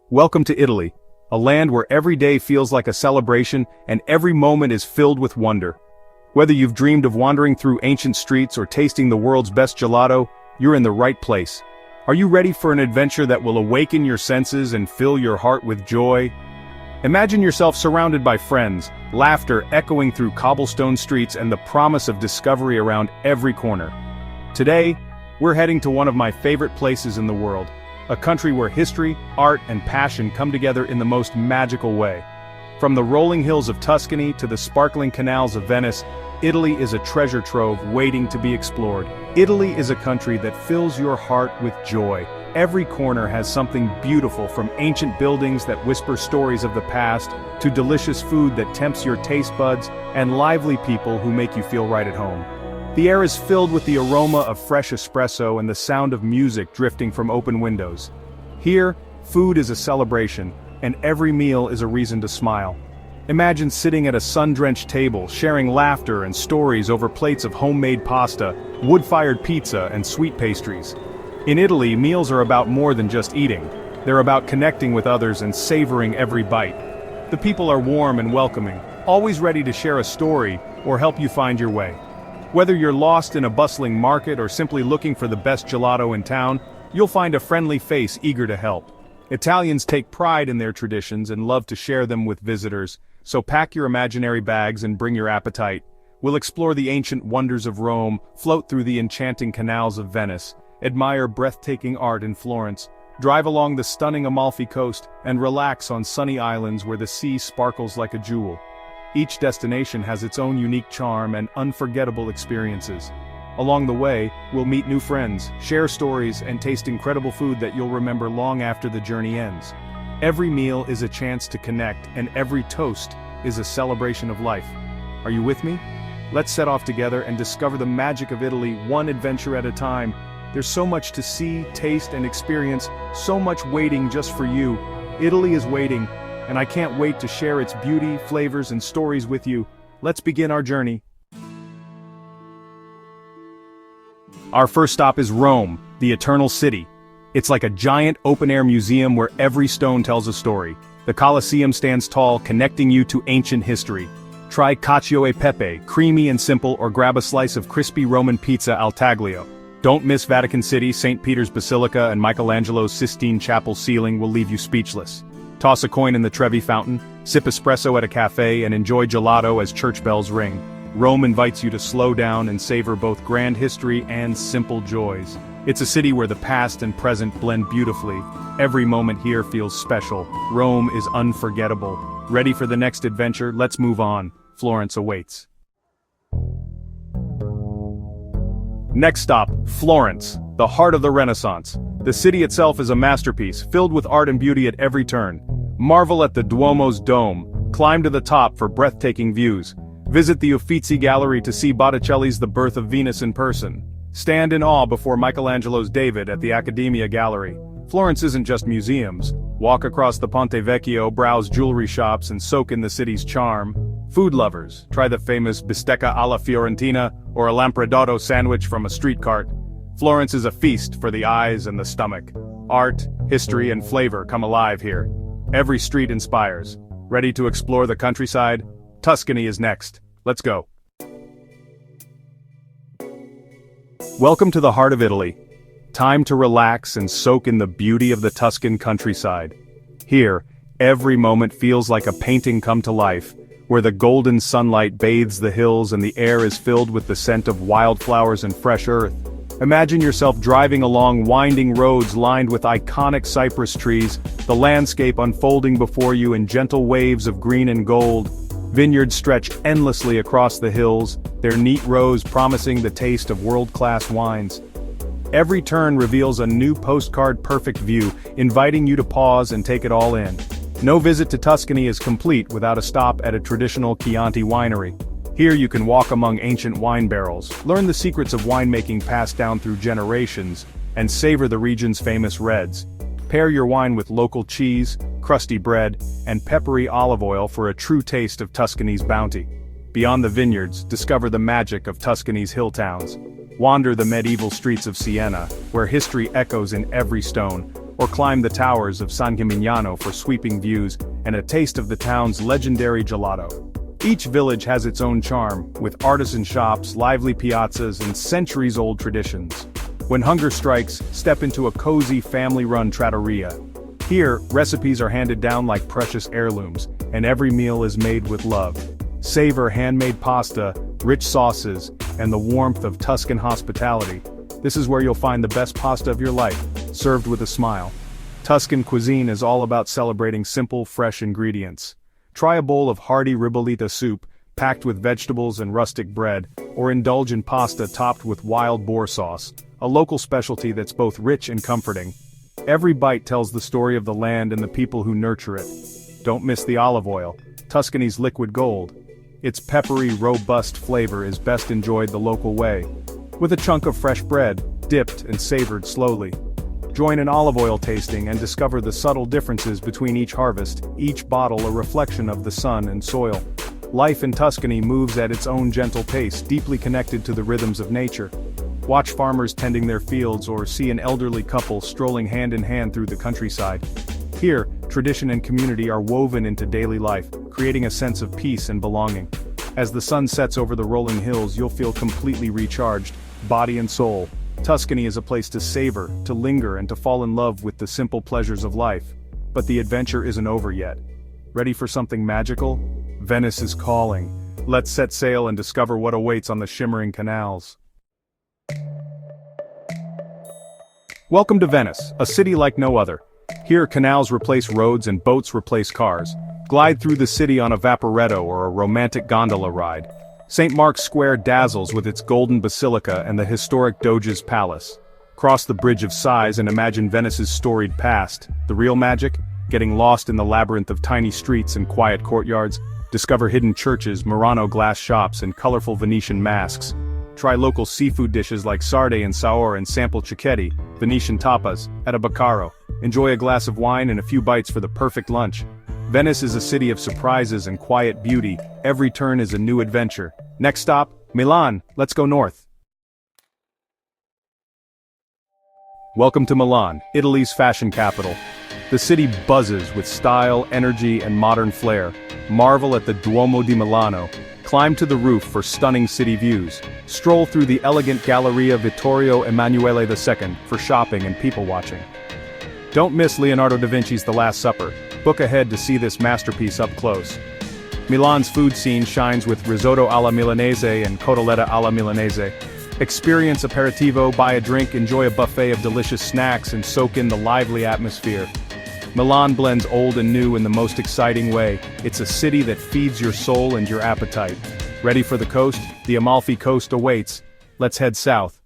Welcome to Italy, a land where every day feels like a celebration and every moment is filled with wonder. Whether you've dreamed of wandering through ancient streets or tasting the world's best gelato, you're in the right place. Are you ready for an adventure that will awaken your senses and fill your heart with joy? Imagine yourself surrounded by friends, laughter echoing through cobblestone streets and the promise of discovery around every corner. Today, we're heading to one of my favorite places in the world, a country where history, art, and passion come together in the most magical way. From the rolling hills of Tuscany to the sparkling canals of Venice, Italy is a treasure trove waiting to be explored. Italy is a country that fills your heart with joy. Every corner has something beautiful, from ancient buildings that whisper stories of the past, to delicious food that tempts your taste buds, and lively people who make you feel right at home. The air is filled with the aroma of fresh espresso and the sound of music drifting from open windows. Here, food is a celebration, and every meal is a reason to smile. Imagine sitting at a sun-drenched table, sharing laughter and stories over plates of homemade pasta, wood-fired pizza, and sweet pastries. In Italy, meals are about more than just eating. They're about connecting with others and savoring every bite. The people are warm and welcoming, always ready to share a story or help you find your way. Whether you're lost in a bustling market or simply looking for the best gelato in town, you'll find a friendly face eager to help. Italians take pride in their traditions and love to share them with visitors, so pack your imaginary bags and bring your appetite. We'll explore the ancient wonders of Rome, float through the enchanting canals of Venice, admire breathtaking art in Florence, drive along the stunning Amalfi Coast, and relax on sunny islands where the sea sparkles like a jewel. Each destination has its own unique charm and unforgettable experiences. Along the way, we'll meet new friends, share stories, and taste incredible food that you'll remember long after the journey ends. Every meal is a chance to connect, and every toast is a celebration of life. Are you with me? Let's set off together and discover the magic of Italy, one adventure at a time. There's so much to see, taste, and experience, so much waiting just for you. Italy is waiting, and I can't wait to share its beauty, flavors, and stories with you. Let's begin our journey. Our first stop is Rome, the Eternal City. It's like a giant open-air museum where every stone tells a story. The Colosseum stands tall, connecting you to ancient history. Try cacio e pepe, creamy and simple, or grab a slice of crispy Roman pizza al taglio. Don't miss Vatican City, St. Peter's Basilica, and Michelangelo's Sistine Chapel ceiling will leave you speechless. Toss a coin in the Trevi Fountain, sip espresso at a cafe, and enjoy gelato as church bells ring. Rome invites you to slow down and savor both grand history and simple joys. It's a city where the past and present blend beautifully. Every moment here feels special. Rome is unforgettable. Ready for the next adventure? Let's move on. Florence awaits. Next stop, Florence, the heart of the Renaissance. The city itself is a masterpiece, filled with art and beauty at every turn. Marvel at the Duomo's dome, climb to the top for breathtaking views. Visit the Uffizi Gallery to see Botticelli's The Birth of Venus in person. Stand in awe before Michelangelo's David at the Accademia Gallery. Florence isn't just museums. Walk across the Ponte Vecchio, browse jewelry shops, and soak in the city's charm. Food lovers, try the famous bistecca alla Fiorentina or a lampredotto sandwich from a street cart. Florence is a feast for the eyes and the stomach. Art, history, and flavor come alive here. Every street inspires. Ready to explore the countryside? Tuscany is next. Let's go. Welcome to the heart of Italy. Time to relax and soak in the beauty of the Tuscan countryside. Here, every moment feels like a painting come to life, where the golden sunlight bathes the hills and the air is filled with the scent of wildflowers and fresh earth. Imagine yourself driving along winding roads lined with iconic cypress trees, the landscape unfolding before you in gentle waves of green and gold. Vineyards stretch endlessly across the hills, their neat rows promising the taste of world-class wines. Every turn reveals a new postcard-perfect view, inviting you to pause and take it all in. No visit to Tuscany is complete without a stop at a traditional Chianti winery. Here you can walk among ancient wine barrels, learn the secrets of winemaking passed down through generations, and savor the region's famous reds. Pair your wine with local cheese, crusty bread, and peppery olive oil for a true taste of Tuscany's bounty. Beyond the vineyards, discover the magic of Tuscany's hill towns. Wander the medieval streets of Siena, where history echoes in every stone. or climb the towers of San Gimignano for sweeping views and a taste of the town's legendary gelato. Each village has its own charm, with artisan shops, lively piazzas, and centuries-old traditions. When hunger strikes, step into a cozy family-run trattoria. Here, recipes are handed down like precious heirlooms, and every meal is made with love. Savor handmade pasta, rich sauces, and the warmth of Tuscan hospitality. This is where you'll find the best pasta of your life, served with a smile. Tuscan cuisine is all about celebrating simple, fresh ingredients. Try a bowl of hearty ribollita soup, packed with vegetables and rustic bread, or indulge in pasta topped with wild boar sauce, a local specialty that's both rich and comforting. Every bite tells the story of the land and the people who nurture it. Don't miss the olive oil, Tuscany's liquid gold. Its peppery, robust flavor is best enjoyed the local way, with a chunk of fresh bread, dipped and savored slowly. Join an olive oil tasting and discover the subtle differences between each harvest, each bottle a reflection of the sun and soil. Life in Tuscany moves at its own gentle pace, deeply connected to the rhythms of nature. Watch farmers tending their fields or see an elderly couple strolling hand in hand through the countryside. Here, tradition and community are woven into daily life, creating a sense of peace and belonging. As the sun sets over the rolling hills, you'll feel completely recharged, body and soul. Tuscany is a place to savor, to linger, and to fall in love with the simple pleasures of life. But the adventure isn't over yet. Ready for something magical? Venice is calling. Let's set sail and discover what awaits on the shimmering canals. Welcome to Venice, a city like no other. Here, canals replace roads and boats replace cars. Glide through the city on a vaporetto or a romantic gondola ride. St. Mark's Square dazzles with its golden basilica and the historic Doge's Palace. Cross the Bridge of Sighs and imagine Venice's storied past. The real magic? Getting lost in the labyrinth of tiny streets and quiet courtyards. Discover hidden churches, Murano glass shops, and colorful Venetian masks. Try local seafood dishes like sarde and saor and sample cicchetti, Venetian tapas, at a Baccaro. Enjoy a glass of wine and a few bites for the perfect lunch. Venice is a city of surprises and quiet beauty. Every turn is a new adventure. Next stop, Milan. Let's go north. Welcome to Milan, Italy's fashion capital. The city buzzes with style, energy, and modern flair. Marvel at the Duomo di Milano. Climb to the roof for stunning city views. Stroll through the elegant Galleria Vittorio Emanuele II for shopping and people watching. Don't miss Leonardo da Vinci's The Last Supper. Book ahead to see this masterpiece up close. Milan's food scene shines with risotto alla Milanese and cotoletta alla Milanese. Experience aperitivo, buy a drink, enjoy a buffet of delicious snacks, and soak in the lively atmosphere. Milan blends old and new in the most exciting way. It's a city that feeds your soul and your appetite. Ready for the coast? The Amalfi Coast awaits. Let's head south.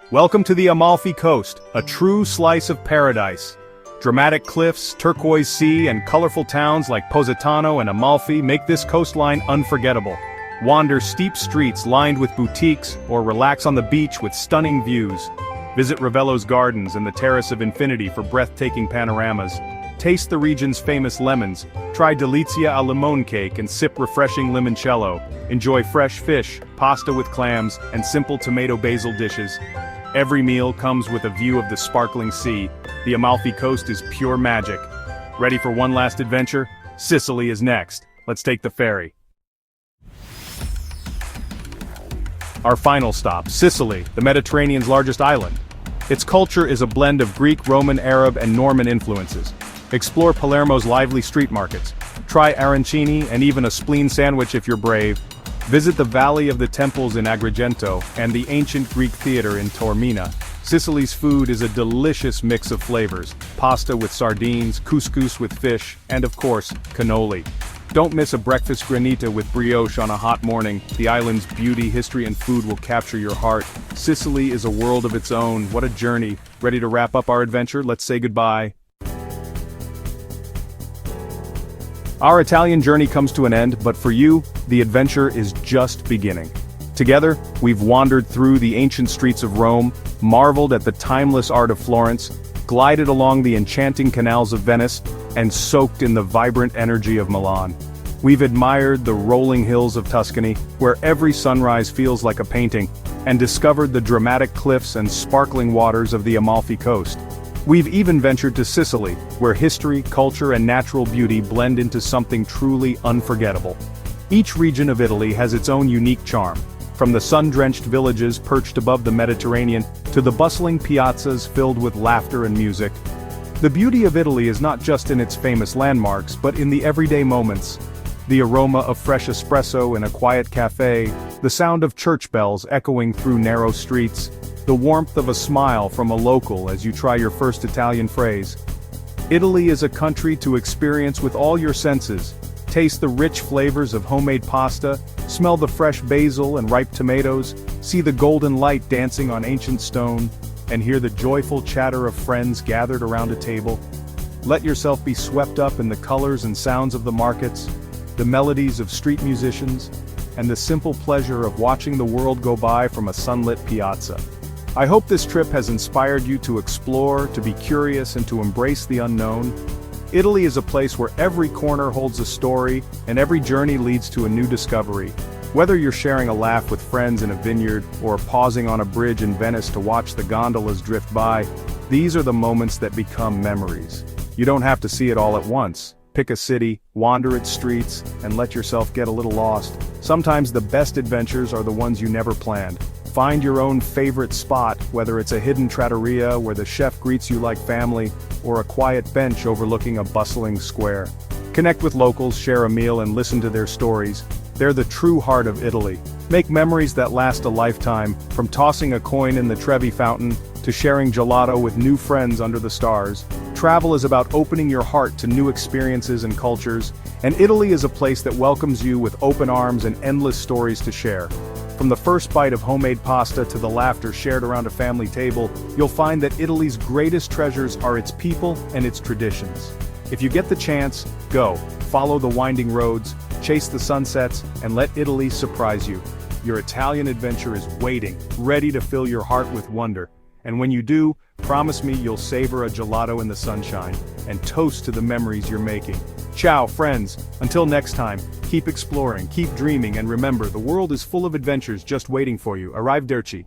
Welcome to the Amalfi Coast, a true slice of paradise. Dramatic cliffs, turquoise sea, and colorful towns like Positano and Amalfi make this coastline unforgettable. Wander steep streets lined with boutiques, or relax on the beach with stunning views. Visit Ravello's Gardens and the Terrace of Infinity for breathtaking panoramas. Taste the region's famous lemons, try delizia al limon cake and sip refreshing limoncello. Enjoy fresh fish, pasta with clams, and simple tomato basil dishes. Every meal comes with a view of the sparkling sea. The Amalfi Coast is pure magic. Ready for one last adventure? Sicily is next. Let's take the ferry. Our final stop, Sicily, the Mediterranean's largest island. Its culture is a blend of Greek, Roman, Arab, and Norman influences. Explore Palermo's lively street markets. Try arancini and even a spleen sandwich if you're brave. Visit the Valley of the Temples in Agrigento and the ancient Greek theater in Taormina. Sicily's food is a delicious mix of flavors: pasta with sardines, couscous with fish, and of course, cannoli. Don't miss a breakfast granita with brioche on a hot morning. The island's beauty, history, and food will capture your heart. Sicily is a world of its own. What a journey. Ready to wrap up our adventure? Let's say goodbye. Our Italian journey comes to an end, but for you, the adventure is just beginning. Together, we've wandered through the ancient streets of Rome, marveled at the timeless art of Florence, glided along the enchanting canals of Venice, and soaked in the vibrant energy of Milan. We've admired the rolling hills of Tuscany, where every sunrise feels like a painting, and discovered the dramatic cliffs and sparkling waters of the Amalfi Coast. We've even ventured to Sicily, where history, culture, and natural beauty blend into something truly unforgettable. Each region of Italy has its own unique charm, from the sun-drenched villages perched above the Mediterranean to the bustling piazzas filled with laughter and music. The beauty of Italy is not just in its famous landmarks but in the everyday moments. The aroma of fresh espresso in a quiet cafe, the sound of church bells echoing through narrow streets, the warmth of a smile from a local as you try your first Italian phrase. Italy is a country to experience with all your senses. Taste the rich flavors of homemade pasta, smell the fresh basil and ripe tomatoes, see the golden light dancing on ancient stone, and hear the joyful chatter of friends gathered around a table. Let yourself be swept up in the colors and sounds of the markets, the melodies of street musicians, and the simple pleasure of watching the world go by from a sunlit piazza. I hope this trip has inspired you to explore, to be curious, and to embrace the unknown. Italy is a place where every corner holds a story, and every journey leads to a new discovery. Whether you're sharing a laugh with friends in a vineyard, or pausing on a bridge in Venice to watch the gondolas drift by, these are the moments that become memories. You don't have to see it all at once. Pick a city, wander its streets, and let yourself get a little lost. Sometimes the best adventures are the ones you never planned. Find your own favorite spot, whether it's a hidden trattoria where the chef greets you like family, or a quiet bench overlooking a bustling square. Connect with locals, share a meal, and listen to their stories. They're the true heart of Italy. Make memories that last a lifetime, from tossing a coin in the Trevi fountain, to sharing gelato with new friends under the stars. Travel is about opening your heart to new experiences and cultures, and Italy is a place that welcomes you with open arms and endless stories to share. From the first bite of homemade pasta to the laughter shared around a family table, you'll find that Italy's greatest treasures are its people and its traditions. If you get the chance, go. Follow the winding roads, chase the sunsets, and let Italy surprise you. Your Italian adventure is waiting, ready to fill your heart with wonder. And when you do, promise me you'll savor a gelato in the sunshine, and toast to the memories you're making. Ciao, friends. Until next time, keep exploring, keep dreaming, and remember, the world is full of adventures just waiting for you. Arrivederci.